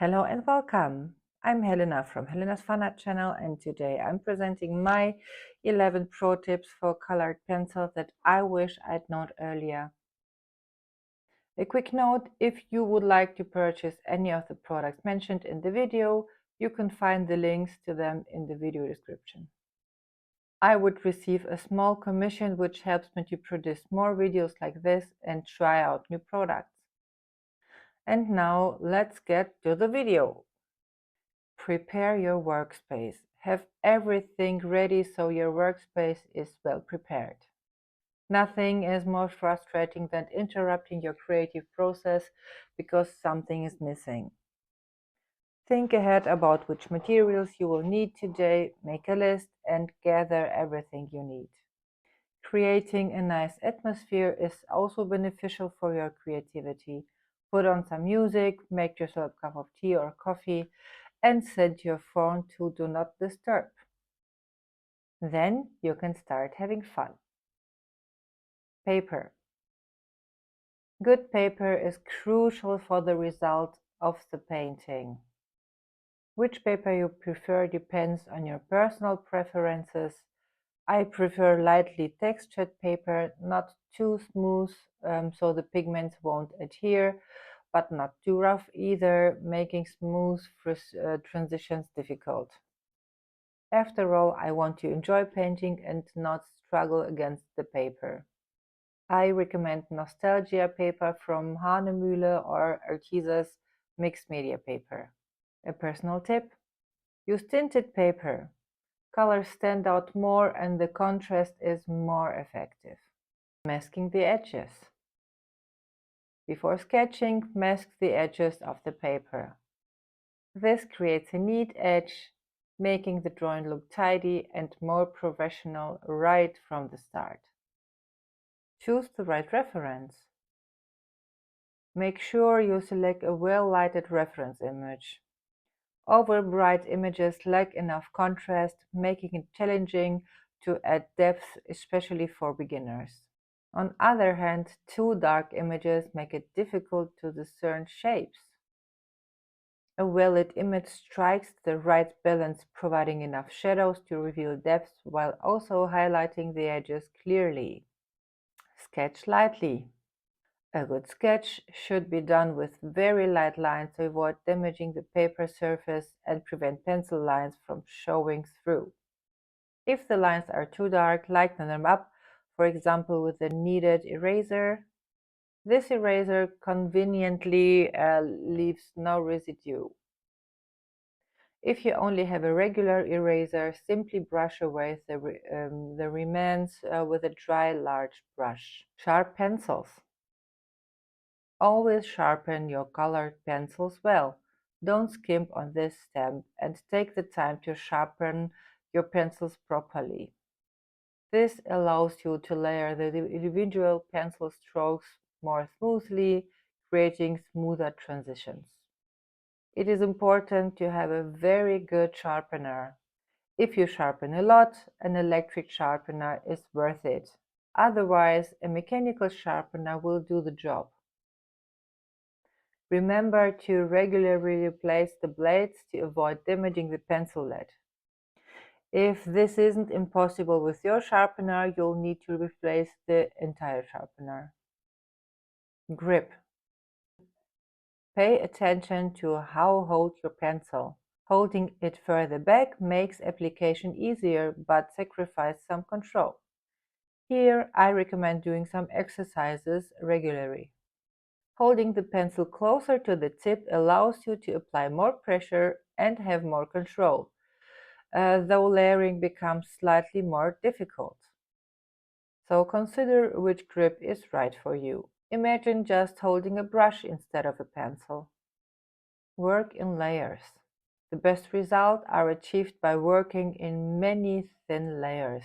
Hello and welcome. I'm Helena from Helena's Fun Art channel, and today I'm presenting my 11 pro tips for colored pencils that I wish I'd known earlier. A quick note, if you would like to purchase any of the products mentioned in the video, you can find the links to them in the video description. I would receive a small commission which helps me to produce more videos like this and try out new products. And now let's get to the video. Prepare your workspace. Have everything ready so your workspace is well prepared. Nothing is more frustrating than interrupting your creative process because something is missing. Think ahead about which materials you will need today, make a list, and gather everything you need. Creating a nice atmosphere is also beneficial for your creativity. Put on some music, make yourself a cup of tea or coffee, and set your phone to Do Not Disturb. Then you can start having fun. Paper. Good paper is crucial for the result of the painting. Which paper you prefer depends on your personal preferences. I prefer lightly textured paper, not too smooth, so the pigments won't adhere, but not too rough either, making smooth transitions difficult. After all, I want to enjoy painting and not struggle against the paper. I recommend Nostalgia paper from Hahnemühle or Artesa's mixed media paper. A personal tip: use tinted paper. Colors stand out more and the contrast is more effective. Masking the edges. Before sketching, mask the edges of the paper. This creates a neat edge, making the drawing look tidy and more professional right from the start. Choose the right reference. Make sure you select a well-lighted reference image. Over-bright images lack enough contrast, making it challenging to add depth, especially for beginners. On the other hand, too dark images make it difficult to discern shapes. A well-lit image strikes the right balance, providing enough shadows to reveal depth while also highlighting the edges clearly. Sketch lightly. A good sketch should be done with very light lines to avoid damaging the paper surface and prevent pencil lines from showing through. If the lines are too dark, lighten them up, for example with a kneaded eraser. This eraser conveniently leaves no residue. If you only have a regular eraser, simply brush away the remains with a dry, large brush. Sharp pencils. Always sharpen your colored pencils well. Don't skimp on this step and take the time to sharpen your pencils properly. This allows you to layer the individual pencil strokes more smoothly, creating smoother transitions. It is important to have a very good sharpener. If you sharpen a lot, an electric sharpener is worth it. Otherwise, a mechanical sharpener will do the job. Remember to regularly replace the blades to avoid damaging the pencil lead. If this isn't impossible with your sharpener, you'll need to replace the entire sharpener. Grip. Pay attention to how hold your pencil. Holding it further back makes application easier but sacrifices some control. Here, I recommend doing some exercises regularly. Holding the pencil closer to the tip allows you to apply more pressure and have more control, though layering becomes slightly more difficult. So consider which grip is right for you. Imagine just holding a brush instead of a pencil. Work in layers. The best results are achieved by working in many thin layers.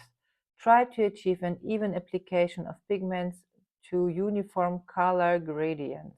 Try to achieve an even application of pigments to uniform color gradients.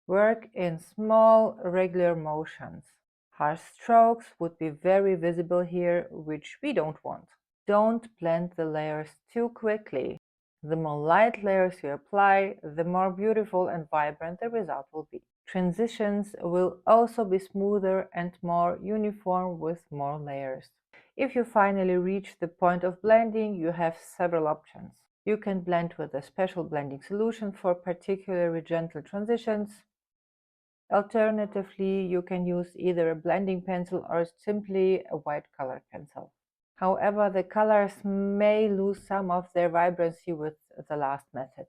Work in small, regular motions. Harsh strokes would be very visible here, which we don't want. Don't blend the layers too quickly. The more light layers you apply, the more beautiful and vibrant the result will be. Transitions will also be smoother and more uniform with more layers. If you finally reach the point of blending, you have several options. You can blend with a special blending solution for particularly gentle transitions. Alternatively, you can use either a blending pencil or simply a white colored pencil. However, the colors may lose some of their vibrancy with the last method.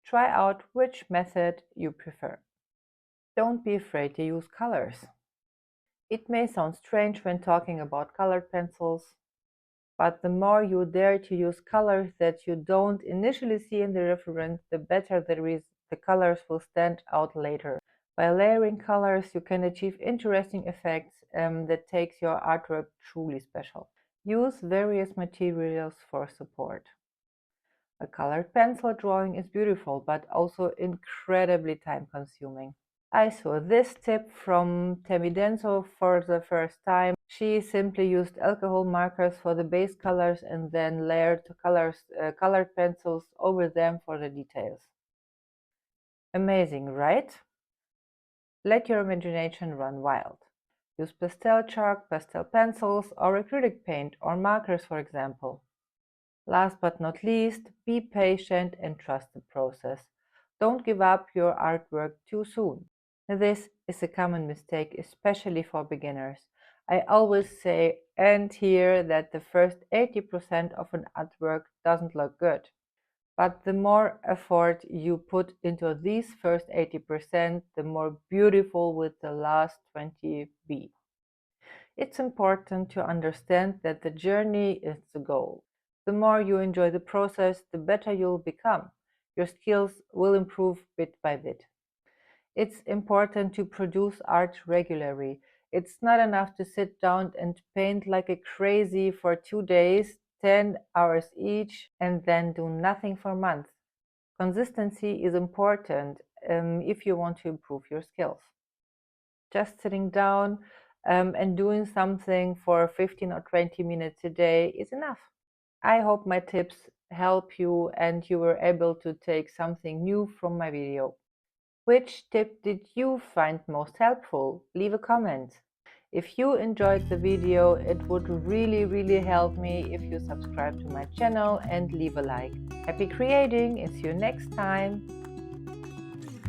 Try out which method you prefer. Don't be afraid to use colors. It may sound strange when talking about colored pencils, but the more you dare to use colors that you don't initially see in the reference, the better the colors will stand out later. By layering colors, you can achieve interesting effects that takes your artwork truly special. Use various materials for support. A colored pencil drawing is beautiful, but also incredibly time-consuming. I saw this tip from Temidenso for the first time. She simply used alcohol markers for the base colors and then layered colored pencils over them for the details. Amazing, right? Let your imagination run wild. Use pastel chalk, pastel pencils, or acrylic paint or markers, for example. Last but not least, be patient and trust the process. Don't give up your artwork too soon. This is a common mistake, especially for beginners. I always say and hear that the first 80% of an artwork doesn't look good. But the more effort you put into these first 80%, the more beautiful will the last 20 be. It's important to understand that the journey is the goal. The more you enjoy the process, the better you'll become. Your skills will improve bit by bit. It's important to produce art regularly. It's not enough to sit down and paint like a crazy for 2 days, 10 hours each, and then do nothing for months. Consistency is important if you want to improve your skills. Just sitting down and doing something for 15 or 20 minutes a day is enough. I hope my tips help you and you were able to take something new from my video. Which tip did you find most helpful? Leave a comment. If you enjoyed the video, it would really help me if you subscribe to my channel and leave a like. Happy creating and see you next time!